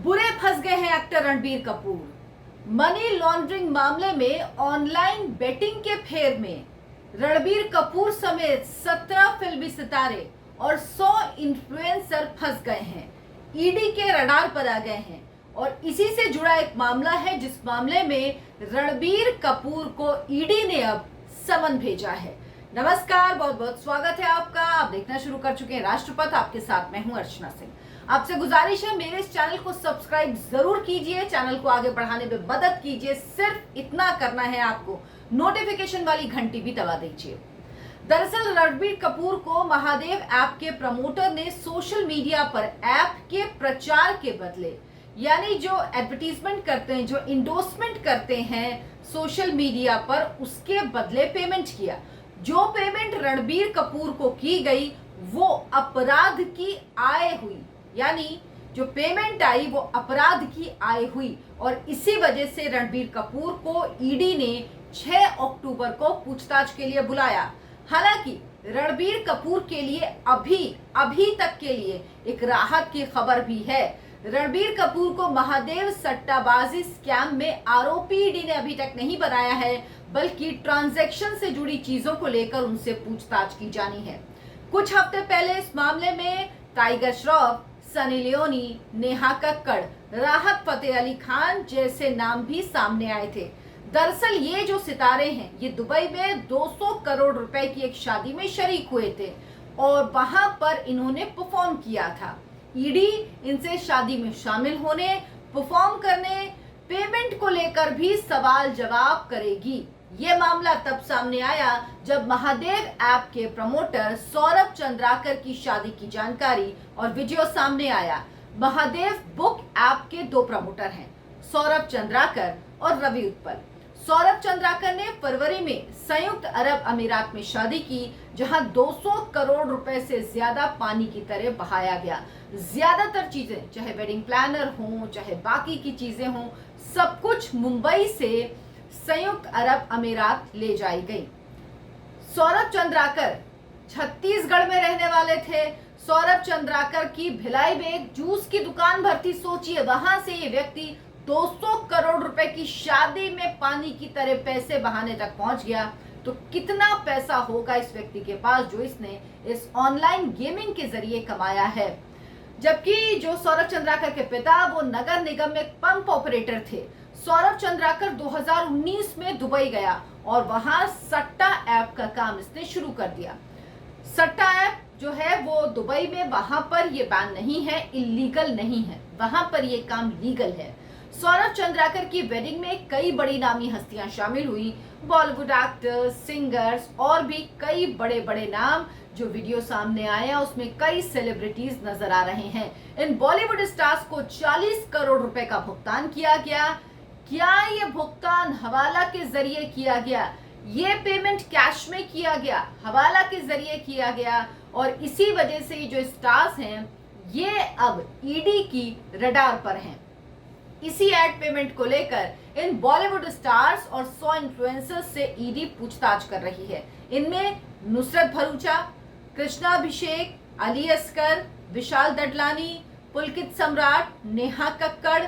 बुरे फंस गए हैं actor Ranbir Kapoor. Money laundering मामले में ऑनलाइन बेटिंग के फेर में रणबीर कपूर समेत 17 फिल्मी सितारे और 100 इन्फ्लुएंसर फंस गए हैं, ईडी के रडार पर आ गए हैं। और इसी से जुड़ा एक मामला है जिस मामले में रणबीर कपूर को ईडी ने अब समन भेजा है। नमस्कार, बहुत बहुत स्वागत है आपका। आप देखना शुरू कर चुके हैं राष्ट्रपथ। आपके साथ मैं हूं अर्चना सिंह। आपसे गुजारिश है मेरे इस चैनल को सब्सक्राइब जरूर कीजिए, चैनल को आगे बढ़ाने में मदद कीजिए। सिर्फ इतना करना है आपको, नोटिफिकेशन वाली घंटी भी दबा दीजिए। दरअसल रणबीर कपूर को महादेव ऐप के प्रमोटर ने सोशल मीडिया पर ऐप के प्रचार के बदले, यानी जो एडवर्टीजमेंट करते हैं, जो इंडोर्समेंट करते हैं सोशल मीडिया पर, उसके बदले पेमेंट किया। जो पेमेंट रणबीर कपूर को की गई वो अपराध की आय हुई, यानी जो पेमेंट आई वो अपराध की आय हुई। और इसी वजह से रणबीर कपूर को ईडी ने 6 अक्टूबर को पूछताछ के लिए बुलाया। हालांकि रणबीर कपूर के लिए अभी तक के लिए एक राहत की खबर भी है। रणबीर कपूर को महादेव सट्टाबाजी स्कैम में आरोपी ईडी ने अभी तक नहीं बनाया है, बल्कि ट्रांजैक्शन से जुड़ी चीजों को लेकर उनसे पूछताछ की जानी है। कुछ हफ्ते पहले इस मामले में टाइगर श्रॉफ, सनी लियोनी, नेहा कक्कड़, राहत फतेह अली खान जैसे नाम भी सामने आए थे। दरअसल ये जो सितारे हैं ये दुबई में 200 करोड़ रुपए की एक शादी में शरीक हुए थे और वहां पर इन्होंने परफॉर्म किया था। ईडी इनसे शादी में शामिल होने, परफॉर्म करने, पेमेंट को लेकर भी सवाल जवाब करेगी। ये मामला तब सामने आया जब महादेव ऐप के प्रमोटर सौरभ चंद्राकर की शादी की जानकारी और वीडियो सामने आया। महादेव बुक ऐप के 2 प्रमोटर हैं, सौरभ चंद्राकर और रवि उत्पल। सौरभ चंद्राकर ने फरवरी में संयुक्त अरब अमीरात में शादी की, जहां 200 करोड़ रुपए से ज्यादा पानी की तरह बहाया गया। ज्यादातर चीजें, चाहे वेडिंग प्लानर हो, चाहे बाकी की चीजें हों, सब कुछ मुंबई से संयुक्त अरब अमीरात ले जाई गई। सौरभ चंद्राकर छत्तीसगढ़ में रहने वाले थे। सौरभ चंद्राकर की भिलाई में एक जूस की दुकान भरती। सोचिए, वहां से ये व्यक्ति 200 करोड़ रुपए की शादी में पानी की तरह पैसे बहाने तक पहुंच गया। तो कितना पैसा होगा इस व्यक्ति के पास जो इसने इस ऑनलाइन गेमिंग के जरिए कमाया है। जबकि जो सौरभ चंद्राकर के पिता वो नगर निगम में पंप ऑपरेटर थे। सौरभ चंद्राकर 2019 में दुबई गया और वहां सट्टा ऐप का काम इसने शुरू कर दिया। सट्टा ऐप जो है वो दुबई में, वहां पर ये बैन नहीं है, इलीगल नहीं है, वहां पर ये काम लीगल है। सौरभ चंद्राकर की वेडिंग में कई बड़ी नामी हस्तियां शामिल हुई, बॉलीवुड एक्टर्स, सिंगर्स और भी कई बड़े बड़े नाम। जो वीडियो सामने आया उसमें कई सेलिब्रिटीज नजर आ रहे हैं। इन बॉलीवुड स्टार्स को 40 करोड़ रुपए का भुगतान किया गया। क्या ये भुगतान हवाला के जरिए किया गया? ये पेमेंट कैश में किया गया, हवाला के जरिए किया गया। और इसी वजह से जो स्टार्स हैं ये अब ईडी की रडार पर हैं। इसी एड पेमेंट को लेकर इन बॉलीवुड स्टार्स और 100 इन्फ्लुएंसर्स से ईडी पूछताछ कर रही है। इनमें नुसरत भरूचा, कृष्णा अभिषेक, अली असगर, विशाल दडलानी, पुलकित सम्राट, नेहा कक्कड़,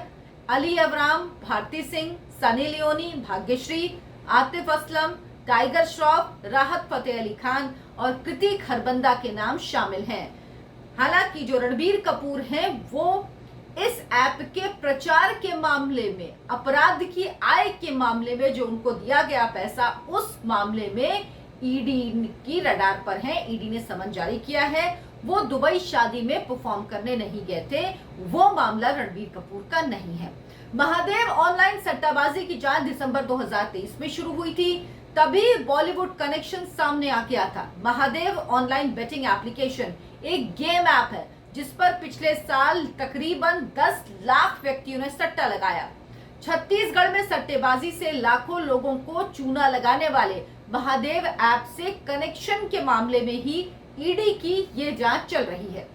अली अवराम, भारती सिंह, सनी लियोनी, भाग्यश्री, आतिफ असलम, टाइगर श्रॉफ, राहत फतेह अली खान और कृति खरबंदा के नाम शामिल हैं। हालांकि जो रणबीर कपूर हैं वो इस ऐप के प्रचार के मामले में, अपराध की आय के मामले में जो उनको दिया गया पैसा, उस मामले में ईडी की रडार पर हैं। ईडी ने समन जारी किया है। वो दुबई शादी में परफॉर्म करने नहीं गए थे, वो मामला रणबीर कपूर का नहीं है। महादेव ऑनलाइन सट्टाबाजी की जांच दिसंबर 2023 में शुरू हुई थी। तभी बॉलीवुड कनेक्शन सामने आ गया था। महादेव ऑनलाइन बेटिंग एप्लीकेशन एक गेम ऐप है जिस पर पिछले साल तकरीबन 10 लाख व्यक्तियों ने सट्टा लगाया। छत्तीसगढ़ में सट्टेबाजी से लाखों लोगों को चूना लगाने वाले महादेव ऐप से कनेक्शन के मामले में ही ईडी की ये जांच चल रही है।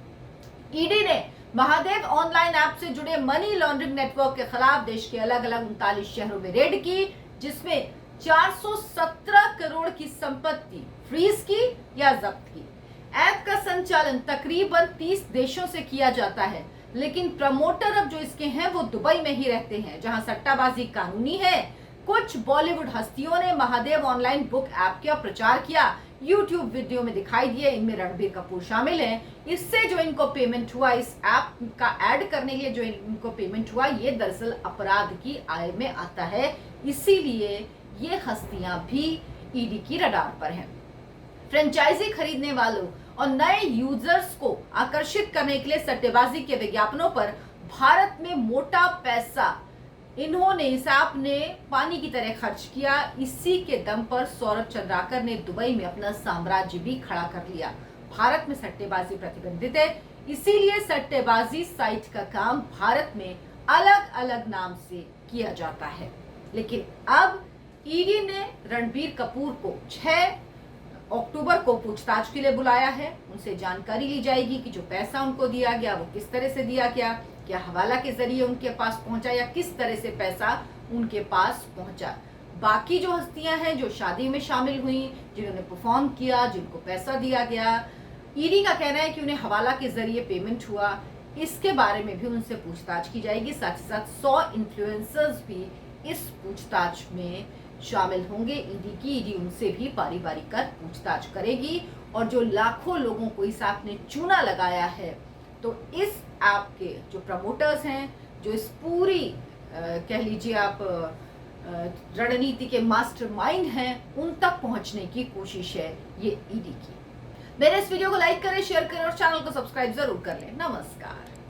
ईडी ने महादेव ऑनलाइन ऐप से जुड़े मनी लॉन्ड्रिंग नेटवर्क के खिलाफ देश के अलग अलग 39 शहरों में रेड की, जिसमें 417 करोड़ की संपत्ति फ्रीज की या जब्त की। ऐप का संचालन तकरीबन 30 देशों से किया जाता है। लेकिन प्रमोटर अब जो इसके हैं वो दुबई में ही रहते हैं, जहां सट्टाबाजी कानूनी है। कुछ बॉलीवुड हस्तियों ने महादेव ऑनलाइन बुक ऐप का प्रचार किया, यूट्यूब वीडियो में दिखाई दिए, इनमें रणबीर कपूर शामिल हैं। इससे जो इनको पेमेंट हुआ, इस ऐप का ऐड करने के लिए जो इनको पेमेंट हुआ, ये दरअसल अपराध की आय में आता है। इसीलिए ये हस्तियां भी ईडी की रडार पर हैं। फ्रेंचाइजी खरीदने वालों और नए यूजर्स को आकर्षित करने के लिए सट्टेबाजी के विज्ञापनों पर भारत में मोटा पैसा इन्होंने, इस ऐप ने पानी की तरह खर्च किया। इसी के दम पर सौरभ चंद्राकर ने दुबई में अपना साम्राज्य भी खड़ा कर लिया। भारत में सट्टेबाजी प्रतिबंधित है, इसीलिए सट्टेबाजी साइट का काम भारत में अलग अलग नाम से किया जाता है। लेकिन अब ईडी ने रणबीर कपूर को 6 अक्टूबर को पूछताछ के लिए बुलाया है। उनसे जानकारी ली जाएगी कि जो पैसा उनको दिया गया वो किस तरह से दिया गया, क्या हवाला के जरिए उनके पास पहुंचा या किस तरह से पैसा उनके पास पहुंचा। बाकी जो हस्तियां हैं जो शादी में शामिल हुई, जिन्होंने परफॉर्म किया, जिनको पैसा दिया गया, ईडी का कहना है कि उन्हें हवाला के जरिए पेमेंट हुआ। इसके बारे में भी उनसे पूछताछ की जाएगी। साथ ही साथ 100 इन्फ्लुएंसर्स भी इस पूछताछ में शामिल होंगे। ईडी उनसे भी बारी बारी कर पूछताछ करेगी। और जो लाखों लोगों को इस ऐप ने चूना लगाया है, तो इस ऐप के जो प्रमोटर्स हैं, जो इस पूरी कह लीजिए आप रणनीति के मास्टरमाइंड हैं, उन तक पहुंचने की कोशिश है ये ईडी की। मेरे इस वीडियो को लाइक करें, शेयर करें और चैनल को सब्सक्राइब जरूर कर लें। नमस्कार।